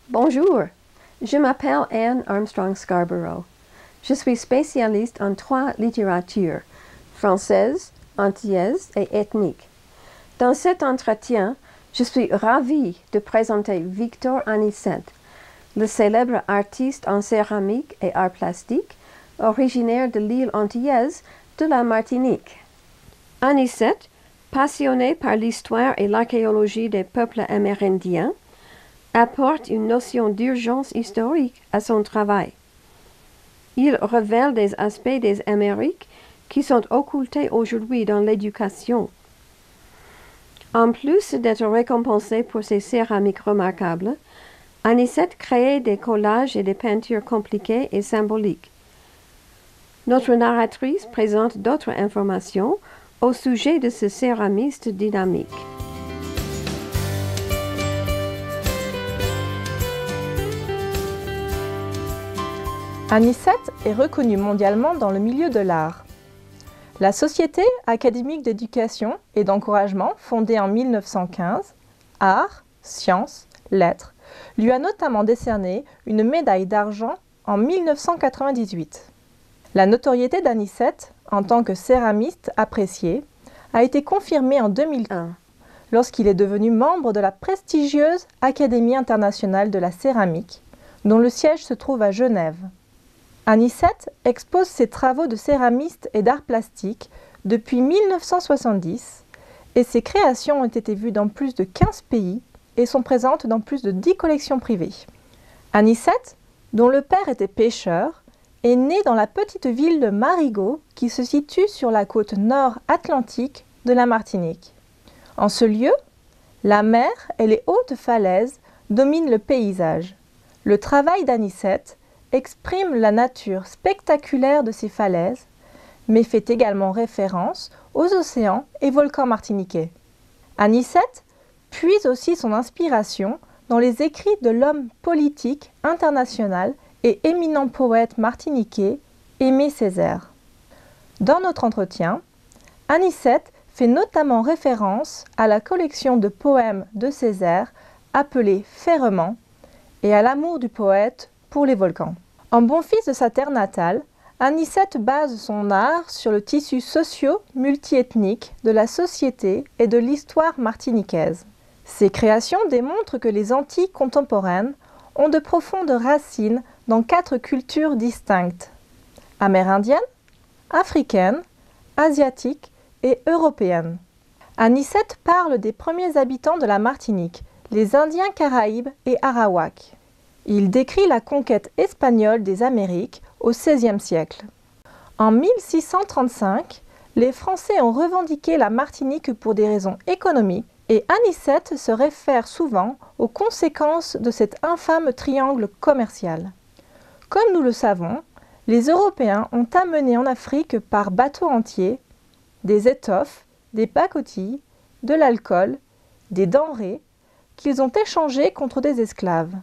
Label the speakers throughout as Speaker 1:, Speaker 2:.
Speaker 1: Bonjour, je m'appelle Anne Armstrong Scarborough. Je suis spécialiste en 3 littératures, française, antillaise et ethnique. Dans cet entretien, je suis ravie de présenter Victor Anisette, le célèbre artiste en céramique et arts plastiques, originaire de l'île antillaise de la Martinique. Anisette, passionné par l'histoire et l'archéologie des peuples amérindiens, apporte une notion d'urgence historique à son travail. Il révèle des aspects des Amériques qui sont occultés aujourd'hui dans l'éducation. En plus d'être récompensé pour ses céramiques remarquables, Anisette crée des collages et des peintures compliquées et symboliques. Notre narratrice présente d'autres informations au sujet de ce céramiste dynamique.
Speaker 2: Anisette est reconnue mondialement dans le milieu de l'art. La Société académique d'éducation et d'encouragement, fondée en 1915, Arts, Sciences, Lettres, lui a notamment décerné une médaille d'argent en 1998. La notoriété d'Anisette, en tant que céramiste apprécié, a été confirmée en 2001, lorsqu'il est devenu membre de la prestigieuse Académie internationale de la céramique, dont le siège se trouve à Genève. Anisette expose ses travaux de céramiste et d'art plastique depuis 1970 et ses créations ont été vues dans plus de 15 pays et sont présentes dans plus de 10 collections privées. Anisette, dont le père était pêcheur, est née dans la petite ville de Marigot qui se situe sur la côte nord atlantique de la Martinique. En ce lieu, la mer et les hautes falaises dominent le paysage. Le travail d'Anisette exprime la nature spectaculaire de ces falaises, mais fait également référence aux océans et volcans martiniquais. Anisette puise aussi son inspiration dans les écrits de l'homme politique international et éminent poète martiniquais Aimé Césaire. Dans notre entretien, Anisette fait notamment référence à la collection de poèmes de Césaire appelée Ferrement et à l'amour du poète pour les volcans. En bon fils de sa terre natale, Anisette base son art sur le tissu socio-multiethnique de la société et de l'histoire martiniquaise. Ses créations démontrent que les Antilles contemporaines ont de profondes racines dans 4 cultures distinctes: amérindienne, africaine, asiatique et européenne. Anisette parle des premiers habitants de la Martinique, les Indiens Caraïbes et Arawaks. Il décrit la conquête espagnole des Amériques au XVIe siècle. En 1635, les Français ont revendiqué la Martinique pour des raisons économiques et Anisette se réfère souvent aux conséquences de cet infâme triangle commercial. Comme nous le savons, les Européens ont amené en Afrique par bateau entier des étoffes, des pacotilles, de l'alcool, des denrées qu'ils ont échangées contre des esclaves.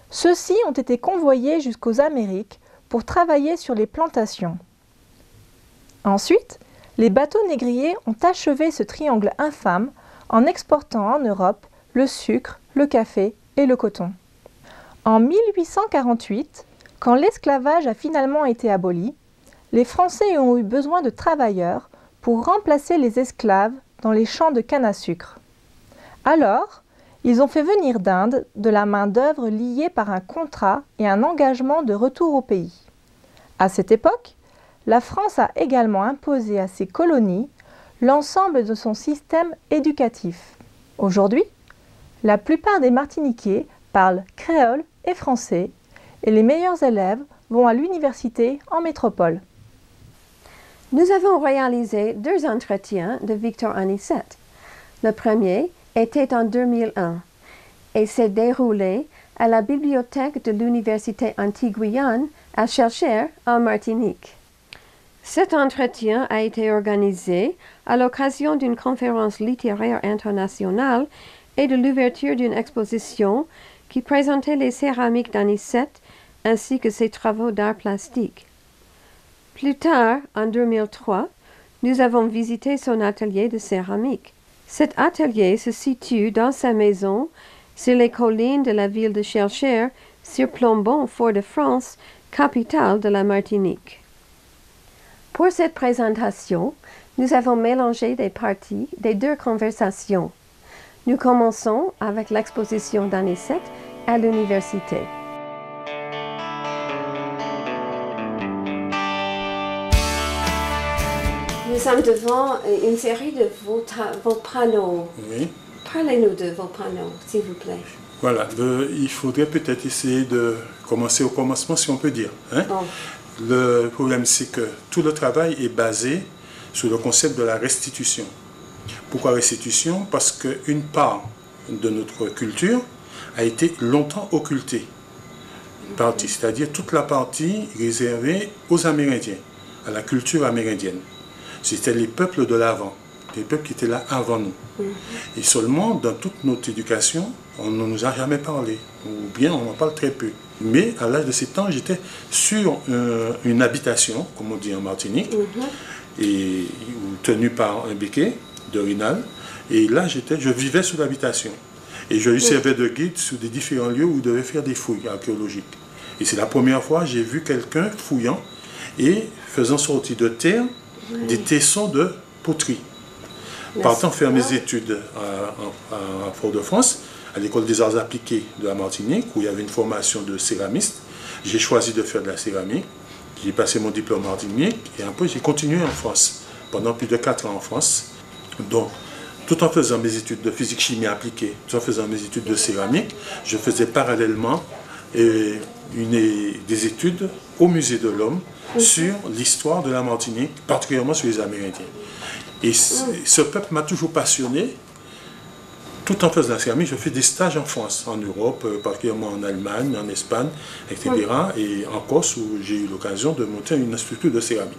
Speaker 2: Ceux-ci ont été convoyés jusqu'aux Amériques pour travailler sur les plantations. Ensuite, les bateaux négriers ont achevé ce triangle infâme en exportant en Europe le sucre, le café et le coton. En 1848, quand l'esclavage a finalement été aboli, les Français ont eu besoin de travailleurs pour remplacer les esclaves dans les champs de canne à sucre. Alors, ils ont fait venir d'Inde de la main-d'œuvre liée par un contrat et un engagement de retour au pays. À cette époque, la France a également imposé à ses colonies l'ensemble de son système éducatif. Aujourd'hui, la plupart des Martiniquais parlent créole et français et les meilleurs élèves vont à l'université en métropole.
Speaker 1: Nous avons réalisé 2 entretiens de Victor Anisette. Le premier était en 2001 et s'est déroulé à la bibliothèque de l'Université Antilles-Guyane à Cherchères en Martinique. Cet entretien a été organisé à l'occasion d'une conférence littéraire internationale et de l'ouverture d'une exposition qui présentait les céramiques d'Anicette ainsi que ses travaux d'art plastique. Plus tard, en 2003, nous avons visité son atelier de céramique. Cet atelier se situe dans sa maison sur les collines de la ville de Chelcher, sur Plombon, Fort-de-France, capitale de la Martinique. Pour cette présentation, nous avons mélangé des parties des deux conversations. Nous commençons avec l'exposition d'Anicette à l'université. Nous sommes devant une série de vos panneaux.
Speaker 3: Oui.
Speaker 1: Parlez-nous de vos panneaux, s'il vous plaît.
Speaker 3: Voilà, il faudrait peut-être essayer de commencer au commencement, si on peut dire. Hein?
Speaker 1: Oh.
Speaker 3: Le problème, c'est que tout le travail est basé sur le concept de la restitution. Pourquoi restitution? Parce qu'une part de notre culture a été longtemps occultée. Une partie, c'est-à-dire toute la partie réservée aux Amérindiens, à la culture amérindienne. C'était les peuples de l'avant, les peuples qui étaient là avant nous. Et seulement, dans toute notre éducation, on ne nous a jamais parlé, ou bien on en parle très peu. Mais à l'âge de 7 ans, j'étais sur une habitation, comme on dit en Martinique, et tenue par un béquet d'Orinal. Et là, je vivais sur l'habitation. Et je lui servais de guide sur des différents lieux où il devait faire des fouilles archéologiques. Et c'est la première fois que j'ai vu quelqu'un fouillant et faisant sortir de terre des tessons de poterie. Partant faire mes études à Fort-de-France, à l'école des arts appliqués de la Martinique, où il y avait une formation de céramiste, j'ai choisi de faire de la céramie. J'ai passé mon diplôme en Martinique et après j'ai continué en France, pendant plus de 4 ans en France. Donc, tout en faisant mes études de physique-chimie appliquée, tout en faisant mes études de céramique, je faisais parallèlement des études au Musée de l'Homme sur l'histoire de la Martinique, particulièrement sur les Amérindiens. Et ce peuple m'a toujours passionné. Tout en faisant la céramique, je fais des stages en France, en Europe, particulièrement en Allemagne, en Espagne, etc. Et en Corse, où j'ai eu l'occasion de monter une structure de céramique.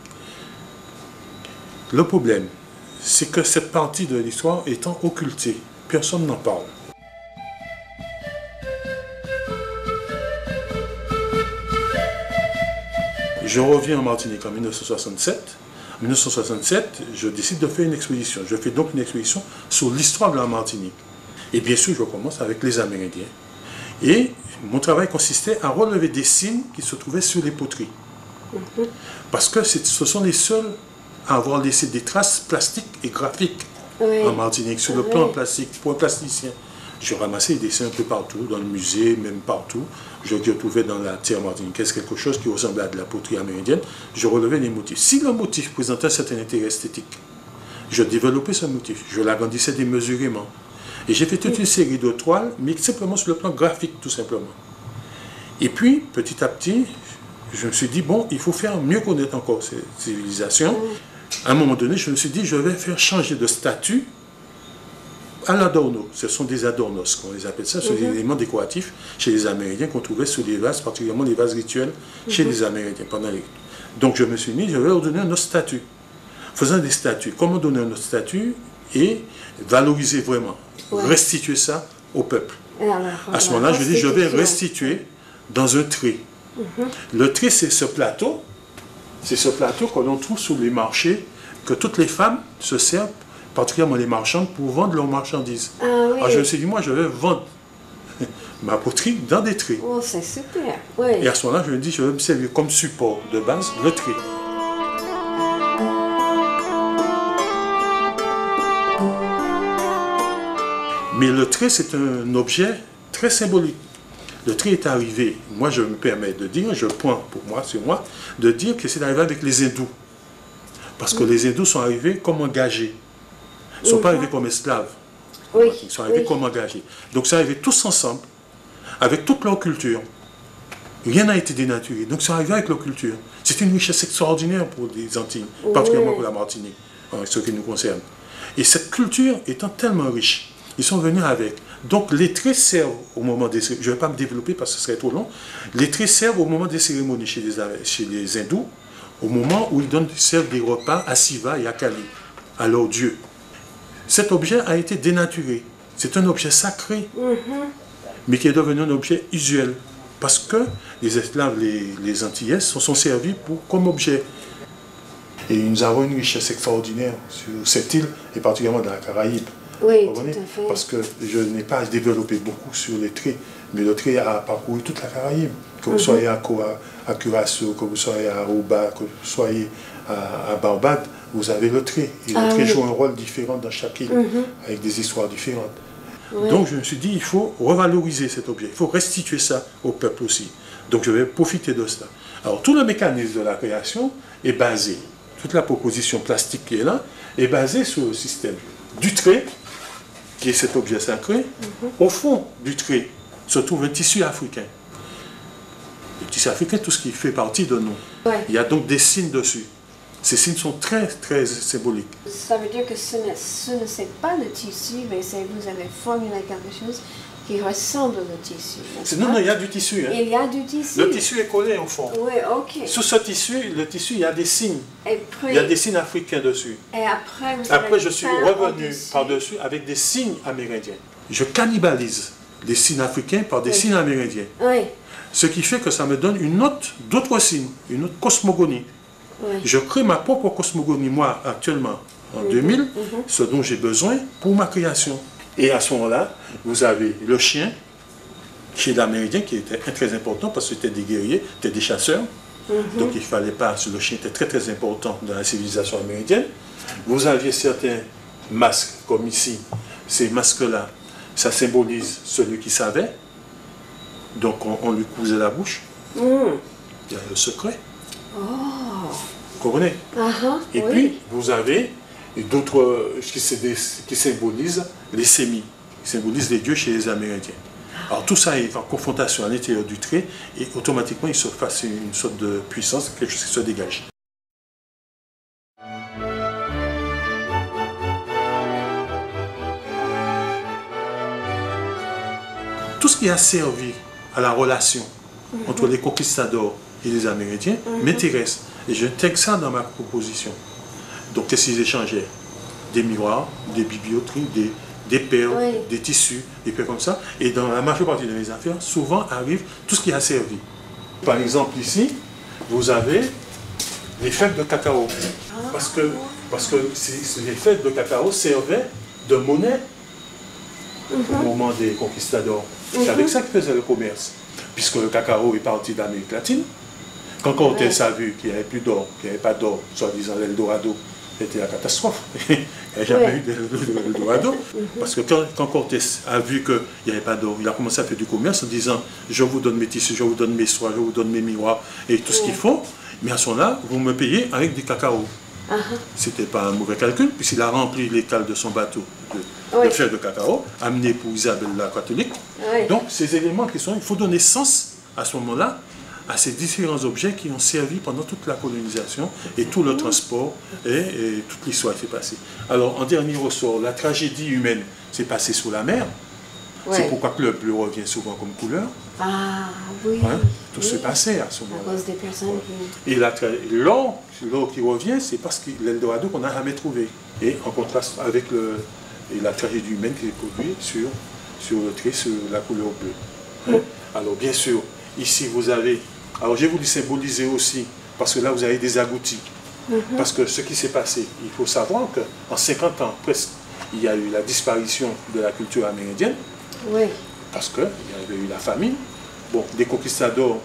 Speaker 3: Le problème, c'est que cette partie de l'histoire étant occultée, personne n'en parle. Je reviens en Martinique en 1967. En 1967, je décide de faire une exposition. Je fais donc une exposition sur l'histoire de la Martinique. Et bien sûr, je commence avec les Amérindiens. Et mon travail consistait à relever des signes qui se trouvaient sur les poteries. Parce que ce sont les seuls à avoir laissé des traces plastiques et graphiques en Martinique, sur le plan plastique, pour un plasticien. Je ramassais des dessins un peu partout, dans le musée, même partout. Je retrouvais dans la terre martiniquaise quelque chose qui ressemblait à de la poterie amérindienne. Je relevais les motifs. Si le motif présentait un certain intérêt esthétique, je développais ce motif. Je l'agrandissais démesurément. Et j'ai fait toute une série de toiles, mais simplement sur le plan graphique, tout simplement. Et puis, petit à petit, je me suis dit, bon, il faut faire mieux connaître encore cette civilisation. À un moment donné, je me suis dit, je vais faire changer de statut à l'adorno. Ce sont des adornos, qu'on les appelle ça, ce sont des éléments décoratifs chez les Amérindiens qu'on trouvait sur les vases, particulièrement les vases rituels chez les Amérindiens. Donc je me suis dit, je vais leur donner un autre statut. Faisant des statuts, comment donner un autre statut et valoriser vraiment, restituer ça au peuple. À ce moment-là, je dis, je vais restituer dans un trait. Le trait, c'est ce plateau que l'on trouve sur les marchés, que toutes les femmes se servent, particulièrement les marchandes, pour vendre leurs marchandises. Alors je me suis dit, moi, je vais vendre ma poterie dans des traits.
Speaker 1: Oh, c'est super.
Speaker 3: Et à ce moment-là, je me dis, je vais me servir comme support de base le trait. Mais le trait, c'est un objet très symbolique. Le trait est arrivé, moi je me permets de dire, je pointe pour moi, sur moi, de dire que c'est arrivé avec les hindous. Parce que les hindous sont arrivés comme engagés. Ils ne sont pas arrivés comme esclaves. Ils sont arrivés comme engagés. Donc c'est arrivé tous ensemble, avec toute leur culture. Rien n'a été dénaturé. Donc c'est arrivé avec leur culture. C'est une richesse extraordinaire pour les Antilles, particulièrement pour la Martinique, ce qui nous concerne. Et cette culture étant tellement riche, ils sont venus avec. Donc les traits servent au moment des cérémonies. Je ne vais pas me développer parce que ce serait trop long. Les traits servent au moment des cérémonies chez les hindous, au moment où ils servent des repas à Siva et à Kali, à leur dieu. Cet objet a été dénaturé. C'est un objet sacré, mais qui est devenu un objet usuel. Parce que les esclaves, les Antillais, sont servis comme objet. Et nous avons une richesse extraordinaire sur cette île, et particulièrement dans la Caraïbe.
Speaker 1: Oui, tout à fait.
Speaker 3: Parce que je n'ai pas développé beaucoup sur les traits, mais le trait a parcouru toute la Caraïbe. Que vous soyez à Curaçao, que vous soyez à Aruba, que vous soyez à Barbade, vous avez le trait. Et le trait joue un rôle différent dans chaque île, avec des histoires différentes. Oui. Donc je me suis dit, il faut revaloriser cet objet, il faut restituer ça au peuple aussi. Donc je vais profiter de cela. Alors tout le mécanisme de la création est basé, toute la proposition plastique qui est là, est basée sur le système du trait, qui est cet objet sacré. Au fond du trait se trouve un tissu africain. Le tissu africain, tout ce qui fait partie de nous. Ouais. Il y a donc des signes dessus. Ces signes sont très, très symboliques.
Speaker 1: Ça veut dire que ce ne c'est pas le tissu, mais vous avez formulé quelque chose qui ressemble au tissu.
Speaker 3: Non, il y a du tissu. Hein.
Speaker 1: Il y a du tissu.
Speaker 3: Le tissu est collé au fond.
Speaker 1: Oui, ok.
Speaker 3: Sous ce tissu, le tissu, il y a des signes.
Speaker 1: Après,
Speaker 3: il y a des signes africains dessus.
Speaker 1: Et après,
Speaker 3: je suis revenu par-dessus avec des signes amérindiens. Je cannibalise les signes africains par des signes amérindiens.
Speaker 1: Oui.
Speaker 3: Ce qui fait que ça me donne d'autres signes, une autre cosmogonie. Oui. Je crée ma propre cosmogonie, moi, actuellement, en 2000, ce dont j'ai besoin pour ma création. Et à ce moment-là, vous avez le chien, chez l'Amérindien, qui était très important parce que c'était des guerriers, c'était des chasseurs. Donc il ne fallait pas, le chien était très très important dans la civilisation amérindienne. Vous aviez certains masques, comme ici, ces masques-là, ça symbolise celui qui savait. Donc on lui cousait la bouche. Il y a le secret. Vous comprenez? Et puis, vous avez d'autres qui symbolisent les sémis, qui symbolisent les dieux chez les Amérindiens. Alors tout ça est en confrontation à l'intérieur du trait et automatiquement il se passe une sorte de puissance, quelque chose qui se dégage. Tout ce qui a servi à la relation entre les conquistadors et les Amérindiens m'intéresse. Et j'intègre ça dans ma proposition. Donc, qu'est-ce qu'ils échangeaient? Des miroirs, des bibliothèques, des perles, des tissus, des perles comme ça. Et dans la majeure partie de mes affaires, souvent arrive tout ce qui a servi. Par exemple, ici, vous avez les fèves de cacao. Parce que les fèves de cacao servaient de monnaie au moment des conquistadors. C'est avec ça qu'ils faisaient le commerce. Puisque le cacao est parti d'Amérique latine. Quand Cortés a vu qu'il n'y avait plus d'or, qu'il n'y avait pas d'or, soi-disant l'Eldorado, c'était la catastrophe. Il n'y a jamais eu d'Eldorado. Parce que quand Cortés a vu qu'il n'y avait pas d'or, il a commencé à faire du commerce en disant « je vous donne mes tissus, je vous donne mes soies, je vous donne mes miroirs et tout ce qu'il faut, mais à ce moment-là, vous me payez avec du cacao. » Ce n'était pas un mauvais calcul, puisqu'il a rempli les cales de son bateau de fèves de cacao, amené pour Isabelle la catholique. Donc ces éléments qui sont, il faut donner sens à ce moment-là à ces différents objets qui ont servi pendant toute la colonisation et tout le transport et toute l'histoire qui s'est passée. Alors, en dernier ressort, la tragédie humaine s'est passée sous la mer. C'est pourquoi le bleu revient souvent comme couleur.
Speaker 1: Ah, oui.
Speaker 3: Tout s'est passé à ce moment-là.
Speaker 1: À cause des personnes qui...
Speaker 3: Et l'or qui revient, c'est parce que l'Eldorado qu'on n'a jamais trouvé. Et en contraste avec la tragédie humaine qui est produite sur le trait, sur la couleur bleue. Alors, bien sûr, ici, vous avez... Alors, j'ai voulu symboliser aussi, parce que là, vous avez des agoutis. Parce que ce qui s'est passé, il faut savoir qu'en 50 ans, presque, il y a eu la disparition de la culture amérindienne. Parce qu'il y avait eu la famine. Bon, des conquistadors,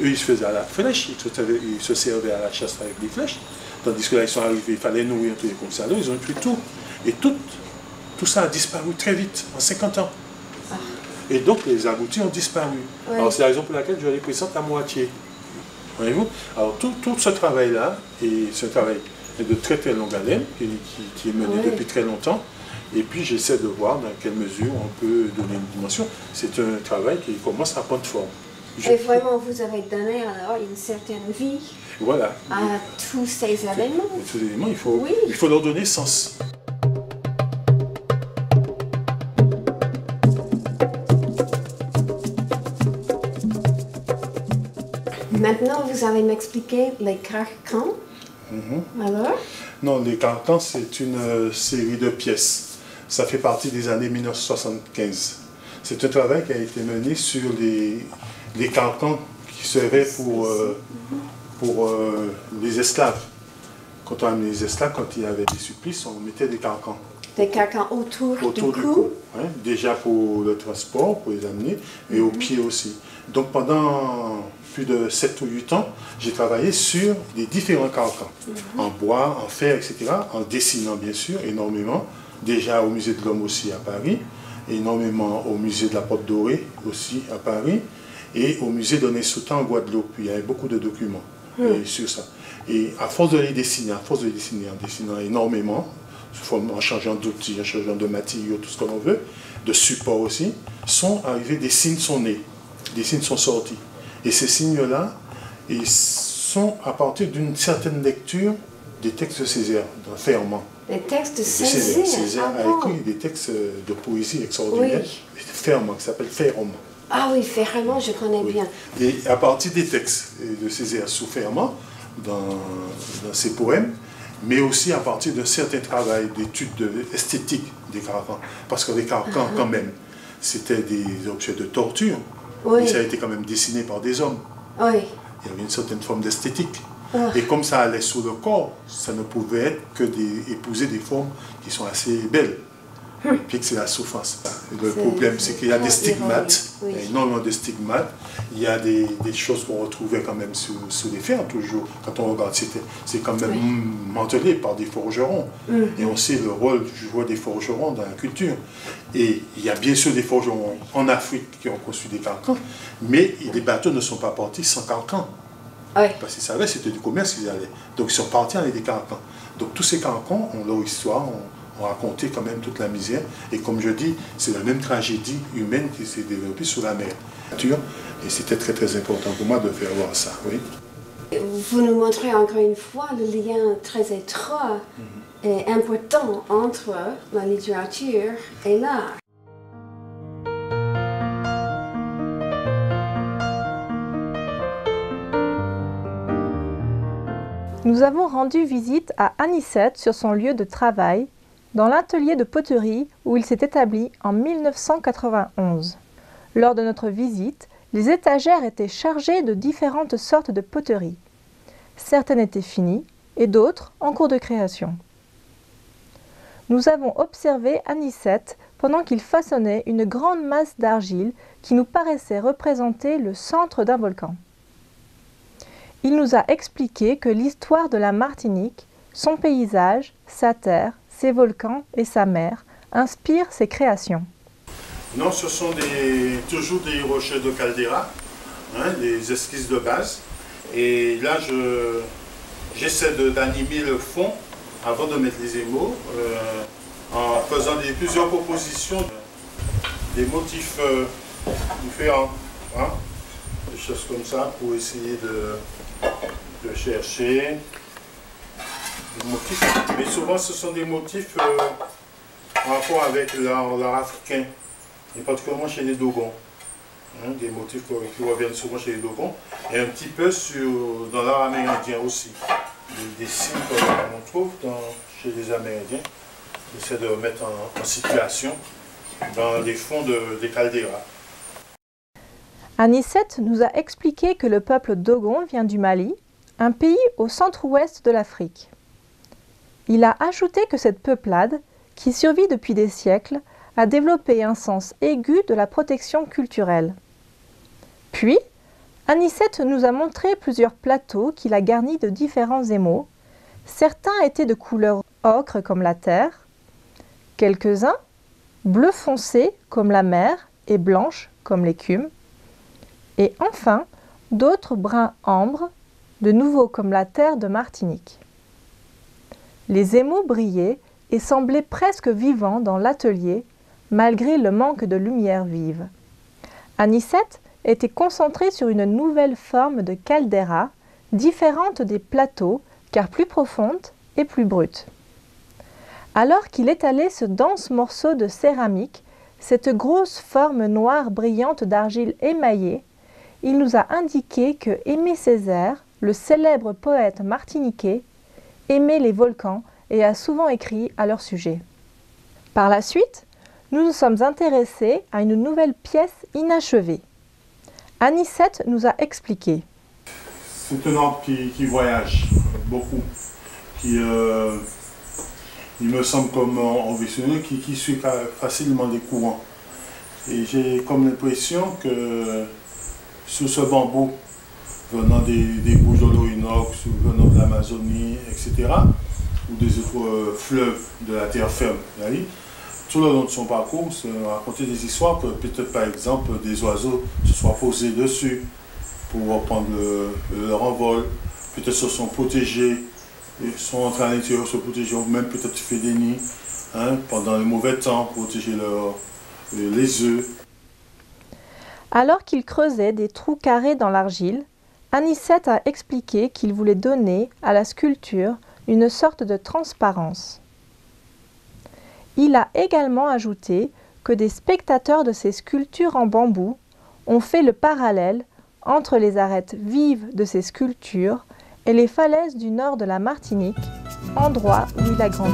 Speaker 3: eux, ils se faisaient à la flèche, ils se servaient à la chasse avec des flèches. Tandis que là, ils sont arrivés, il fallait nourrir tous les conquistadors, ils ont tué tout. Et tout ça a disparu très vite, en 50 ans. Et donc les agoutis ont disparu. Alors c'est la raison pour laquelle je les présente à moitié. Voyez-vous? Alors tout ce travail-là, et ce travail est de très très longue haleine, qui est mené depuis très longtemps. Et puis j'essaie de voir dans quelle mesure on peut donner une dimension. C'est un travail qui commence à prendre forme.
Speaker 1: Et vraiment, vous avez donné alors une certaine vie à tous ces éléments.
Speaker 3: Tous ces éléments, il faut leur donner sens.
Speaker 1: maintenant, vous allez m'expliquer les carcans. Alors?
Speaker 3: Non, les carcans, c'est une série de pièces. Ça fait partie des années 1975. C'est un travail qui a été mené sur les carcans qui seraient pour les esclaves. Quand on amenait les esclaves, quand il y avait des supplices, on mettait des carcans.
Speaker 1: Des carcans autour du cou.
Speaker 3: Hein, déjà pour le transport, pour les amener, et aux pieds aussi. Donc pendant plus de 7 ou 8 ans, j'ai travaillé sur les différents carcans, en bois, en fer, etc., en dessinant bien sûr, énormément, déjà au musée de l'Homme aussi à Paris, énormément au musée de la Porte Dorée aussi à Paris, et au musée d'Onesoutan en Guadeloupe. Il y avait beaucoup de documents sur ça. Et à force de les dessiner, en dessinant énormément, en changeant d'outils, en changeant de matériaux, tout ce que l'on veut, de support aussi, sont arrivés, des signes sont nés, des signes sont sortis. Et ces signes-là, ils sont à partir d'une certaine lecture des textes de Césaire, d'un ferment.
Speaker 1: Les textes de Césaire.
Speaker 3: Césaire a écrit des textes de poésie extraordinaires, des ferments, qui s'appellent ferment.
Speaker 1: Ah oui, ferment, je connais bien.
Speaker 3: Et à partir des textes de Césaire sous ferment, dans ses poèmes, mais aussi à partir d'un certain travail d'étude esthétique des carcans. Parce que les carcans, quand même, c'était des objets de torture. Et ça a été quand même dessiné par des hommes. Il y avait une certaine forme d'esthétique. Et comme ça allait sur le corps, ça ne pouvait être que épouser des formes qui sont assez belles. Et puis que c'est la souffrance. Le problème, c'est qu'il y a des stigmates, il y a énormément de stigmates. Il y a des choses qu'on retrouvait quand même sous les fers, toujours. Quand on regarde, c'est quand même mantelé par des forgerons. Et on sait le rôle joué des forgerons dans la culture. Et il y a bien sûr des forgerons en Afrique qui ont conçu des carcans, mais les bateaux ne sont pas partis sans carcans. Parce qu'ils savaient que c'était du commerce qu'ils allaient. Donc ils sont partis avec des carcans. Donc tous ces carcans ont leur histoire, ont raconté quand même toute la misère. Et comme je dis, c'est la même tragédie humaine qui s'est développée sous la mer. Et c'était très très important pour moi de faire voir ça. Oui.
Speaker 1: Vous nous montrez encore une fois le lien très étroit et important entre la littérature et l'art.
Speaker 2: Nous avons rendu visite à Anicette sur son lieu de travail, dans l'atelier de poterie où il s'est établi en 1991. Lors de notre visite, les étagères étaient chargées de différentes sortes de poteries. Certaines étaient finies et d'autres en cours de création. Nous avons observé Anicette pendant qu'il façonnait une grande masse d'argile qui nous paraissait représenter le centre d'un volcan. Il nous a expliqué que l'histoire de la Martinique, son paysage, sa terre, ses volcans et sa mer inspirent ses créations.
Speaker 3: Non, ce sont toujours des rochers de caldeira, des esquisses de base. Et là, j'essaie d'animer le fond avant de mettre les émaux, en faisant plusieurs propositions, des motifs différents, des choses comme ça, pour essayer de chercher des motifs. Mais souvent, ce sont des motifs en rapport avec l'art africain, et particulièrement chez les Dogons. Des motifs qui reviennent souvent chez les Dogons, et un petit peu dans l'art amérindien aussi. Des signes qu'on trouve chez les Amérindiens. J'essaie de mettre en situation dans les fonds des calderas.
Speaker 2: Anicette nous a expliqué que le peuple Dogon vient du Mali, un pays au centre-ouest de l'Afrique. Il a ajouté que cette peuplade, qui survit depuis des siècles, a développé un sens aigu de la protection culturelle. Puis, Anicette nous a montré plusieurs plateaux qu'il a garnis de différents émaux. Certains étaient de couleur ocre comme la terre, quelques-uns bleu foncé comme la mer et blanche comme l'écume, et enfin d'autres bruns ambre, de nouveau comme la terre de Martinique. Les émaux brillaient et semblaient presque vivants dans l'atelier, malgré le manque de lumière vive. Anicette était concentrée sur une nouvelle forme de caldeira, différente des plateaux, car plus profonde et plus brute. Alors qu'il étalait ce dense morceau de céramique, cette grosse forme noire brillante d'argile émaillée, il nous a indiqué que Aimé Césaire, le célèbre poète martiniquais, aimait les volcans et a souvent écrit à leur sujet. Par la suite, nous nous sommes intéressés à une nouvelle pièce inachevée. Anicette nous a expliqué.
Speaker 3: C'est un arbre qui voyage beaucoup, qui, il me semble comme en visionnaire, qui suit facilement les courants. Et j'ai comme l'impression que sur ce bambou, venant des Bouches de l'Orinoco, venant de l'Amazonie, etc., ou des autres fleuves de la terre ferme, tout le long de son parcours, c'est raconter des histoires que peut-être par exemple des oiseaux se soient posés dessus pour reprendre leur envol, peut-être se sont protégés, sont entrés à l'intérieur se protéger, ou même peut-être fait des nids pendant le mauvais temps, protéger les œufs.
Speaker 2: Alors qu'il creusait des trous carrés dans l'argile, Anicette a expliqué qu'il voulait donner à la sculpture une sorte de transparence. Il a également ajouté que des spectateurs de ces sculptures en bambou ont fait le parallèle entre les arêtes vives de ces sculptures et les falaises du nord de la Martinique, endroit où il a grandi.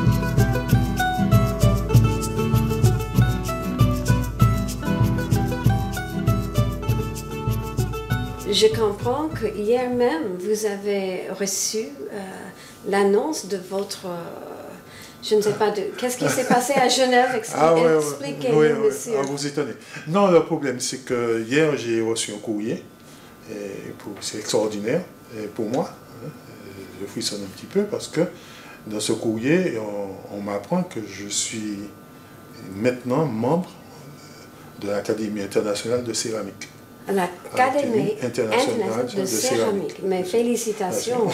Speaker 1: Je comprends que hier même, vous avez reçu l'annonce de votre... je ne sais pas, qu'est-ce qui s'est passé à Genève? Expliquez-nous, monsieur.
Speaker 3: Vous étonnez. Non, le problème, c'est que hier, j'ai reçu un courrier. C'est extraordinaire pour moi. Je frissonne un petit peu parce que dans ce courrier, on m'apprend que je suis maintenant membre de l'Académie internationale de céramique.
Speaker 1: L'Académie internationale de céramique. Mes félicitations.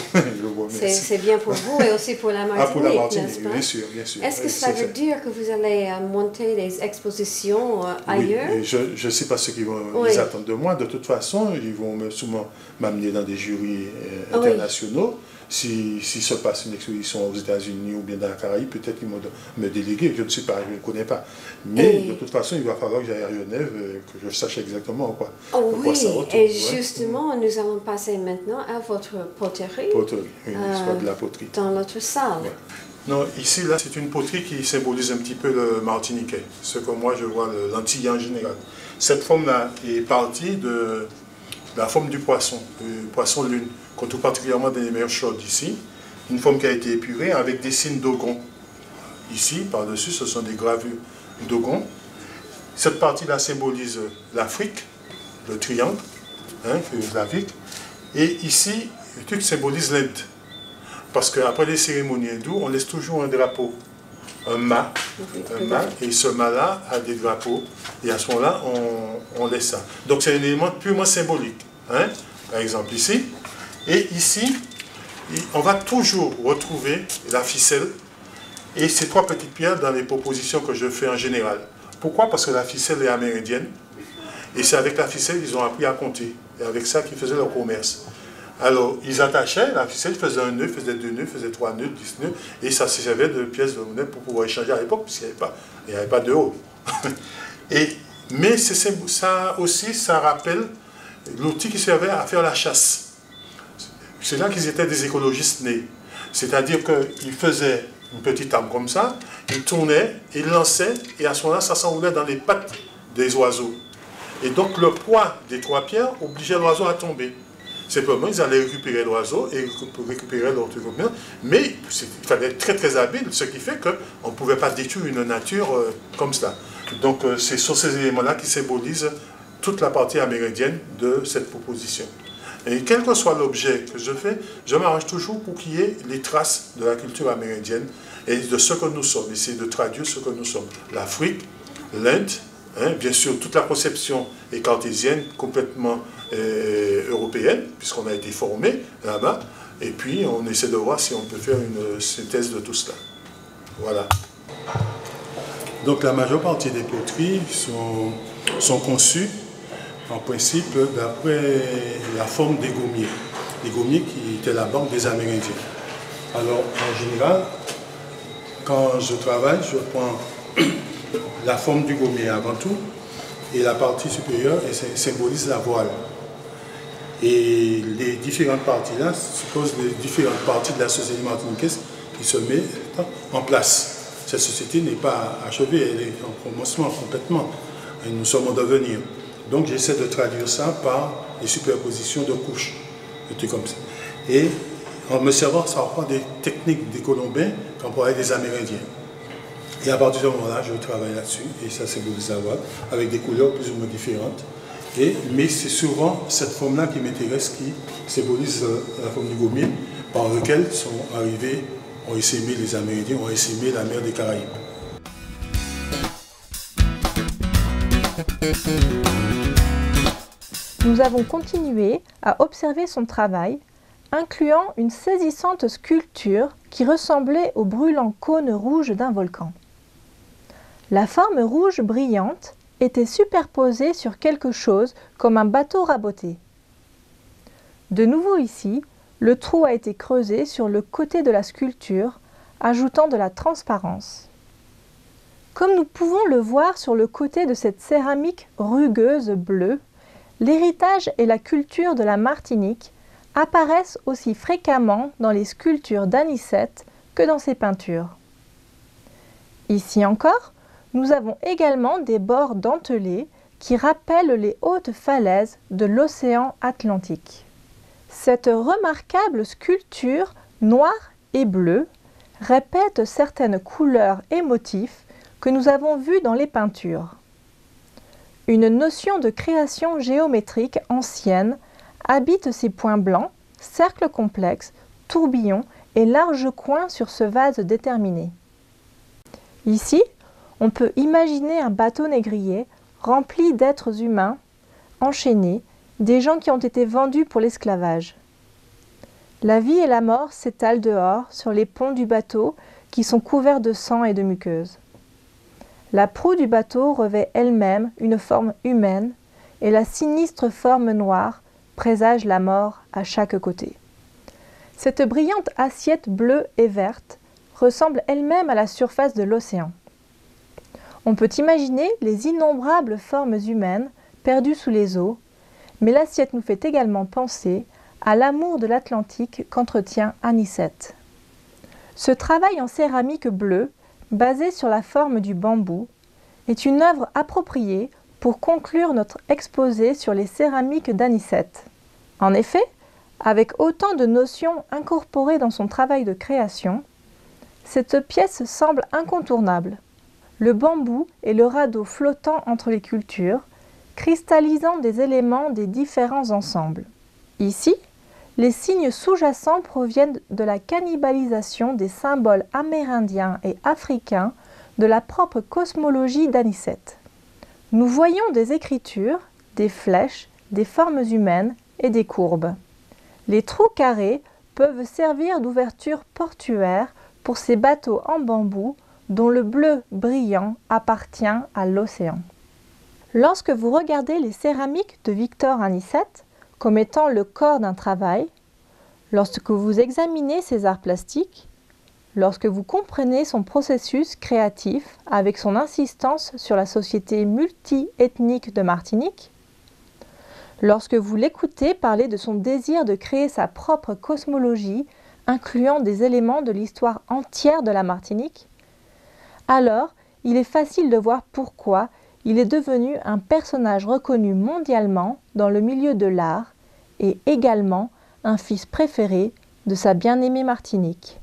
Speaker 1: C'est bien pour vous et aussi pour la Martinique,
Speaker 3: pour la Martinique,
Speaker 1: n'est-ce pas?
Speaker 3: bien sûr, bien sûr.
Speaker 1: Est-ce que ça veut dire que vous allez monter des expositions ailleurs?
Speaker 3: Oui, je ne sais pas ce qu'ils vont ils attendent de moi. De toute façon, ils vont souvent m'amener dans des jurys internationaux. Si se passe une exposition aux États-Unis ou bien dans la Caraïbe, peut-être qu'ils vont me déléguer, je ne sais pas, je ne connais pas. Mais de toute façon, il va falloir que j'aille à Genève, que je sache exactement quoi.
Speaker 1: Oui, ça retourne, et justement, nous allons passer maintenant à votre poterie.
Speaker 3: Poterie, oui, c'est de la poterie.
Speaker 1: Dans notre salle.
Speaker 3: Ouais. Non, ici, là, c'est une poterie qui symbolise un petit peu le martiniquais, ce que moi je vois, l'Antillais en général. Cette forme-là est partie de la forme du poisson lune, qu'on trouve particulièrement dans les mers chaudes ici. Une forme qui a été épurée avec des signes d'Ogon. Ici, par-dessus, ce sont des gravures d'Ogon. Cette partie-là symbolise l'Afrique, le triangle, l'Afrique. Et ici, le truc symbolise l'Inde. Parce qu'après les cérémonies hindoues, on laisse toujours un drapeau, un mât, et ce mât-là a des drapeaux. Et à ce moment-là, on laisse ça. Donc c'est un élément purement symbolique. Par exemple ici. Et ici, on va toujours retrouver la ficelle et ces trois petites pierres dans les propositions que je fais en général. Pourquoi? Parce que la ficelle est amérindienne. Et c'est avec la ficelle qu'ils ont appris à compter. Et avec ça qu'ils faisaient leur commerce. Alors, ils attachaient la ficelle, ils faisaient un nœud, faisaient 2 nœuds, faisaient 3 nœuds, 10 nœuds. Et ça se servait de pièces de monnaie pour pouvoir échanger à l'époque, puisqu'il n'y avait pas d'euros. Mais ça aussi, ça rappelle l'outil qui servait à faire la chasse. C'est là qu'ils étaient des écologistes nés. C'est-à-dire qu'ils faisaient une petite arme comme ça, ils tournaient, ils lançaient, et à ce moment-là, ça s'enroulait dans les pattes des oiseaux. Et donc le poids des 3 pierres obligeait l'oiseau à tomber. Simplement, ils allaient récupérer l'oiseau et récupérer leur truc. Mais il fallait être très très habile, ce qui fait qu'on ne pouvait pas détruire une nature comme cela. Donc c'est sur ces éléments-là qui symbolisent toute la partie amérindienne de cette proposition. Et quel que soit l'objet que je fais, je m'arrange toujours pour qu'il y ait les traces de la culture amérindienne et de ce que nous sommes, essayer de traduire ce que nous sommes. L'Afrique, l'Inde, bien sûr, toute la conception est cartésienne, complètement européenne, puisqu'on a été formé là-bas, et puis on essaie de voir si on peut faire une synthèse de tout cela. Voilà. Donc la majeure partie des poteries sont conçues en principe d'après la forme des gommiers. Les gommiers qui étaient la banque des Amérindiens. Alors en général, quand je travaille, je prends la forme du gommier avant tout, et la partie supérieure symbolise la voile. Et les différentes parties-là supposent les différentes parties de la société martiniquaise qui se mettent en place. Cette société n'est pas achevée, elle est en commencement complètement. Et nous sommes en devenir. Donc j'essaie de traduire ça par les superpositions de couches, des trucs comme ça. Et en me servant, ça reprend des techniques des Colombiens qu'employaient des Amérindiens. Et à partir de ce moment-là, je travaille là-dessus, et ça c'est pour le savoir, avec des couleurs plus ou moins différentes. Mais c'est souvent cette forme-là qui m'intéresse, qui symbolise la forme du gommier, par lequel sont arrivés, ont essaimé les Amérindiens, ont essaimé la mer des Caraïbes.
Speaker 2: Nous avons continué à observer son travail, incluant une saisissante sculpture qui ressemblait au brûlant cône rouge d'un volcan. La forme rouge brillante était superposée sur quelque chose comme un bateau raboté. De nouveau ici, le trou a été creusé sur le côté de la sculpture, ajoutant de la transparence. Comme nous pouvons le voir sur le côté de cette céramique rugueuse bleue, l'héritage et la culture de la Martinique apparaissent aussi fréquemment dans les sculptures d'Anicette que dans ses peintures. Ici encore, nous avons également des bords dentelés qui rappellent les hautes falaises de l'océan Atlantique. Cette remarquable sculpture noire et bleue répète certaines couleurs et motifs que nous avons vus dans les peintures. Une notion de création géométrique ancienne habite ces points blancs, cercles complexes, tourbillons et larges coins sur ce vase déterminé. Ici, on peut imaginer un bateau négrier rempli d'êtres humains, enchaînés, des gens qui ont été vendus pour l'esclavage. La vie et la mort s'étalent dehors sur les ponts du bateau qui sont couverts de sang et de muqueuses. La proue du bateau revêt elle-même une forme humaine et la sinistre forme noire présage la mort à chaque côté. Cette brillante assiette bleue et verte ressemble elle-même à la surface de l'océan. On peut imaginer les innombrables formes humaines perdues sous les eaux, mais l'assiette nous fait également penser à l'amour de l'Atlantique qu'entretient Anicette. Ce travail en céramique bleue, basé sur la forme du bambou, est une œuvre appropriée pour conclure notre exposé sur les céramiques d'Anicette. En effet, avec autant de notions incorporées dans son travail de création, cette pièce semble incontournable. Le bambou est le radeau flottant entre les cultures, cristallisant des éléments des différents ensembles. Ici, les signes sous-jacents proviennent de la cannibalisation des symboles amérindiens et africains de la propre cosmologie d'Anicette. Nous voyons des écritures, des flèches, des formes humaines et des courbes. Les trous carrés peuvent servir d'ouverture portuaire pour ces bateaux en bambou dont le bleu brillant appartient à l'océan. Lorsque vous regardez les céramiques de Victor Anicette comme étant le corps d'un travail, lorsque vous examinez ses arts plastiques, lorsque vous comprenez son processus créatif avec son insistance sur la société multi-ethnique de Martinique, lorsque vous l'écoutez parler de son désir de créer sa propre cosmologie, incluant des éléments de l'histoire entière de la Martinique, alors il est facile de voir pourquoi il est devenu un personnage reconnu mondialement dans le milieu de l'art et également un fils préféré de sa bien-aimée Martinique.